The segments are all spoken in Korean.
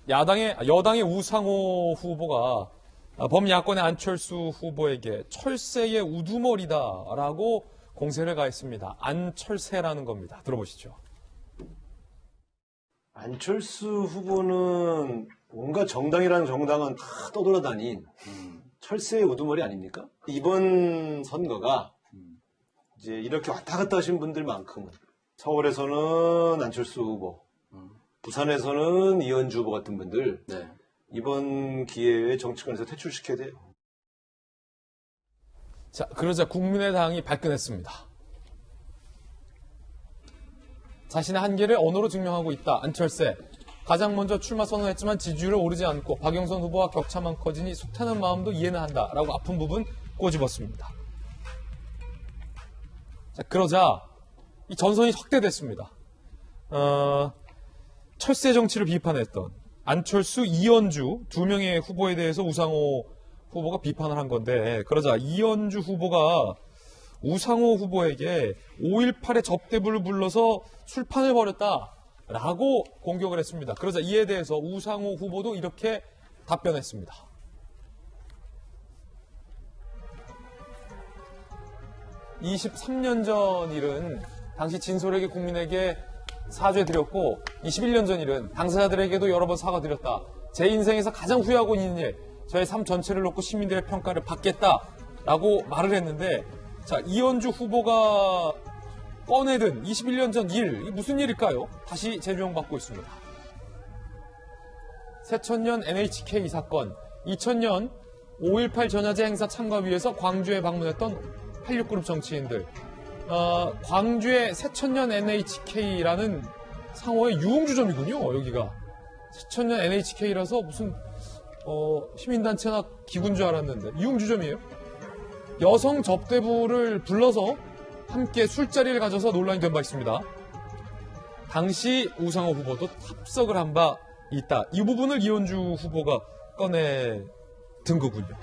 여당의 우상호 후보가 범야권의 안철수 후보에게 철새의 우두머리다라고 공세를 가했습니다. 안철새라는 겁니다. 들어보시죠. 안철수 후보는 뭔가 정당이라는 정당은 다 떠돌아다닌 철새의 우두머리 아닙니까? 이번 선거가 이제 이렇게 왔다 갔다 하신 분들만큼은 서울에서는 안철수 후보, 부산에서는 이현주 후보 같은 분들 네. 이번 기회에 정치권에서 퇴출시켜야 돼요. 자, 그러자 국민의당이 발끈했습니다. 자신의 한계를 언어로 증명하고 있다. 안철새. 가장 먼저 출마 선언했지만 지지율을 오르지 않고 박영선 후보와 격차만 커지니 속타는 마음도 이해는 한다. 라고 아픈 부분 꼬집었습니다. 자, 그러자 이 전선이 확대됐습니다. 철새 정치를 비판했던 안철수, 이현주 두 명의 후보에 대해서 우상호 후보가 비판을 한 건데, 그러자 이현주 후보가 우상호 후보에게 5.18의 접대부를 불러서 술판을 벌였다라고 공격을 했습니다. 그러자 이에 대해서 우상호 후보도 이렇게 답변했습니다. (23년) 전 일은 당시 진솔하게 국민에게 사죄드렸고 21년 전 일은 당사자들에게도 여러 번 사과드렸다. 제 인생에서 가장 후회하고 있는 일, 저의 삶 전체를 놓고 시민들의 평가를 받겠다라고 말을 했는데, 자, 이현주 후보가 꺼내든 21년 전 일, 이게 무슨 일일까요? 다시 재조명받고 있습니다. 새천년 NHK 사건, 2000년 5.18 전야제 행사 참가 위해서 광주에 방문했던 86그룹 정치인들, 광주의 새천년 NHK라는 상호의 유흥주점이군요, 여기가. 새천년 NHK라서 무슨 시민단체나 기구인 줄 알았는데 유흥주점이에요. 여성 접대부를 불러서 함께 술자리를 가져서 논란이 된 바 있습니다. 당시 우상호 후보도 합석을 한 바 있다. 이 부분을 이현주 후보가 꺼내든 거군요.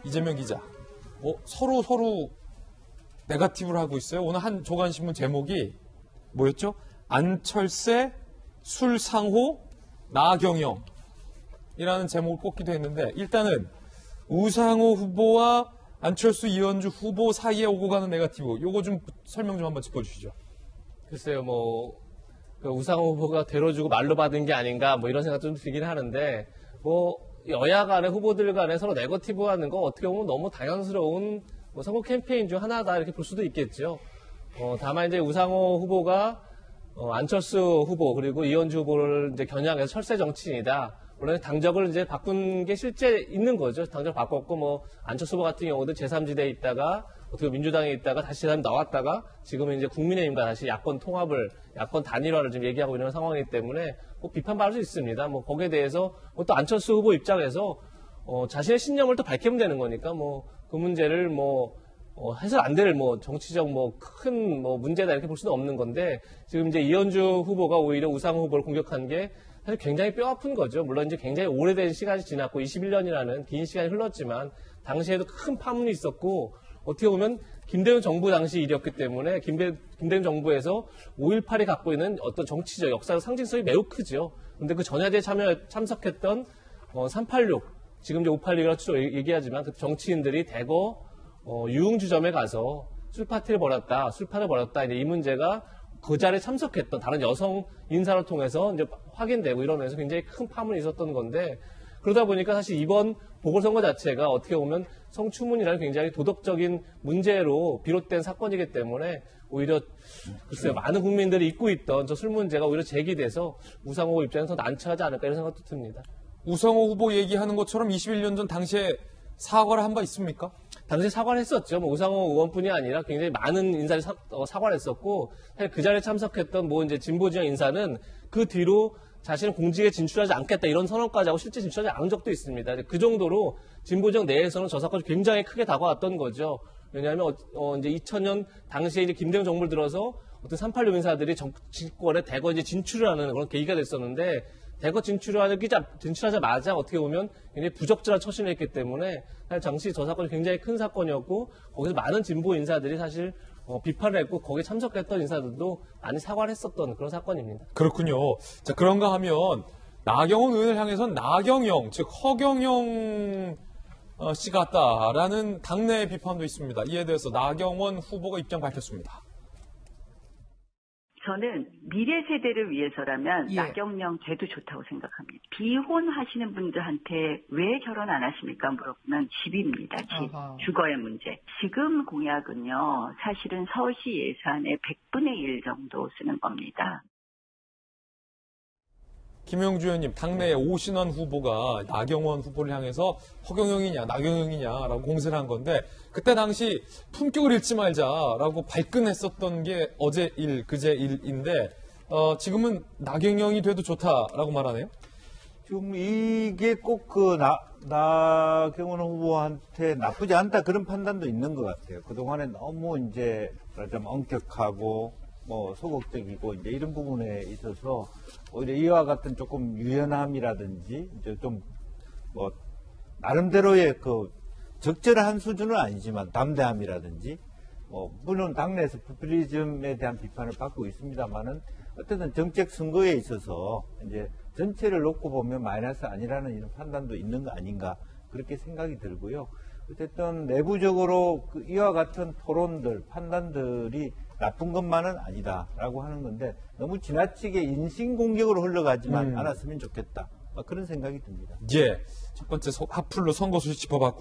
이재명 기자, 서로 네거티브를 하고 있어요. 오늘 한 조간신문 제목이 뭐였죠? 안철새, 술상호, 나경영 이라는 제목을 뽑기도 했는데, 일단은 우상호 후보와 안철수, 이현주 후보 사이에 오고 가는 네거티브, 요거 좀 설명 좀 한번 짚어주시죠. 글쎄요, 우상호 후보가 대로주고 말로 받은 게 아닌가, 이런 생각 좀 들긴 하는데, 여야 간의 후보들 간에 서로 네거티브 하는 거 어떻게 보면 너무 당연스러운 선거 캠페인 중 하나다, 이렇게 볼 수도 있겠죠. 다만 이제 우상호 후보가, 안철수 후보, 그리고 이현주 후보를 이제 겨냥해서 철새 정치인이다. 물론 당적을 이제 바꾼 게 실제 있는 거죠. 당적 바꿨고, 안철수 후보 같은 경우도 제3지대에 있다가, 어떻게 민주당에 있다가 다시 나왔다가, 지금은 이제 국민의힘과 다시 야권 통합을, 야권 단일화를 좀 얘기하고 있는 상황이기 때문에, 비판받을 수 있습니다. 거기에 대해서, 또 안철수 후보 입장에서, 자신의 신념을 또 밝히면 되는 거니까, 그 문제를 해서 안 될 정치적 큰 문제다 이렇게 볼 수는 없는 건데, 지금 이제 이현주 후보가 오히려 우상호 후보를 공격한 게 사실 굉장히 뼈아픈 거죠. 물론 이제 굉장히 오래된 시간이 지났고 21년이라는 긴 시간이 흘렀지만 당시에도 큰 파문이 있었고, 어떻게 보면 김대중 정부 당시 일이었기 때문에 김대중 정부에서 5.18이 갖고 있는 어떤 정치적 역사적 상징성이 매우 크죠. 근데 그 전야제에 참석했던 386, 지금 이제 586이라고 얘기하지만 그 정치인들이 대거 유흥주점에 가서 술판을 벌였다. 이제 이 문제가 그 자리에 참석했던 다른 여성 인사를 통해서 이제 확인되고 이러면서 굉장히 큰 파문이 있었던 건데, 그러다 보니까 사실 이번 보궐선거 자체가 어떻게 보면 성추문이라는 굉장히 도덕적인 문제로 비롯된 사건이기 때문에 오히려 글쎄요, 많은 국민들이 잊고 있던 저 술 문제가 오히려 제기돼서 우상호 입장에서 난처하지 않을까 이런 생각도 듭니다. 우상호 후보 얘기하는 것처럼 21년 전 당시에 사과를 한 바 있습니까? 당시에 사과를 했었죠. 우상호 의원뿐이 아니라 굉장히 많은 인사를 사과를 했었고, 사실 그 자리에 참석했던 이제 진보 지역 인사는 그 뒤로 자신은 공직에 진출하지 않겠다 이런 선언까지 하고 실제 진출하지 않은 적도 있습니다. 그 정도로 진보 지역 내에서는 저 사건이 굉장히 크게 다가왔던 거죠. 왜냐하면 이제 2000년 당시에 이제 김대중 정부를 들어서 어떤 386 인사들이 정치권에 대거 이제 진출을 하는 그런 계기가 됐었는데, 대거 진출하자마자 어떻게 보면 굉장히 부적절한 처신을 했기 때문에 사실 당시 저 사건이 굉장히 큰 사건이었고, 거기서 많은 진보 인사들이 사실 비판을 했고, 거기에 참석했던 인사들도 많이 사과를 했었던 그런 사건입니다. 그렇군요. 자, 그런가 하면 나경원 의원을 향해선 나경영, 즉 허경영 씨 같다라는 당내 비판도 있습니다. 이에 대해서 나경원 후보가 입장 밝혔습니다. 저는 미래 세대를 위해서라면 예. 나경영 돼도 좋다고 생각합니다. 비혼하시는 분들한테 왜 결혼 안 하십니까? 물어보면 집입니다. 집. 아하. 주거의 문제. 지금 공약은요. 사실은 서울시 예산의 100분의 1 정도 쓰는 겁니다. 김영주 의원님, 당내에 오신환 후보가 나경원 후보를 향해서 허경영이냐 나경영이냐라고 공세를 한 건데 그때 당시 품격을 잃지 말자라고 발끈했었던 게 어제 일, 그제 일인데 지금은 나경영이 돼도 좋다라고 말하네요. 지금 이게 꼭 나경원 후보한테 나쁘지 않다 그런 판단도 있는 것 같아요. 그동안에 너무 이제 좀 엄격하고 소극적이고 이제 이런 부분에 있어서 오히려 이와 같은 조금 유연함이라든지 이제 좀 나름대로의 적절한 수준은 아니지만 담대함이라든지 물론 당내에서 포퓰리즘에 대한 비판을 받고 있습니다만은 어쨌든 정책 선거에 있어서 이제 전체를 놓고 보면 마이너스 아니라는 이런 판단도 있는 거 아닌가 그렇게 생각이 들고요. 어쨌든 내부적으로 이와 같은 토론들, 판단들이 나쁜 것만은 아니다라고 하는 건데 너무 지나치게 인신공격으로 흘러가지만 않았으면 좋겠다. 그런 생각이 듭니다. 예, 첫 번째 핫플로 선거 소식 짚어봤고요.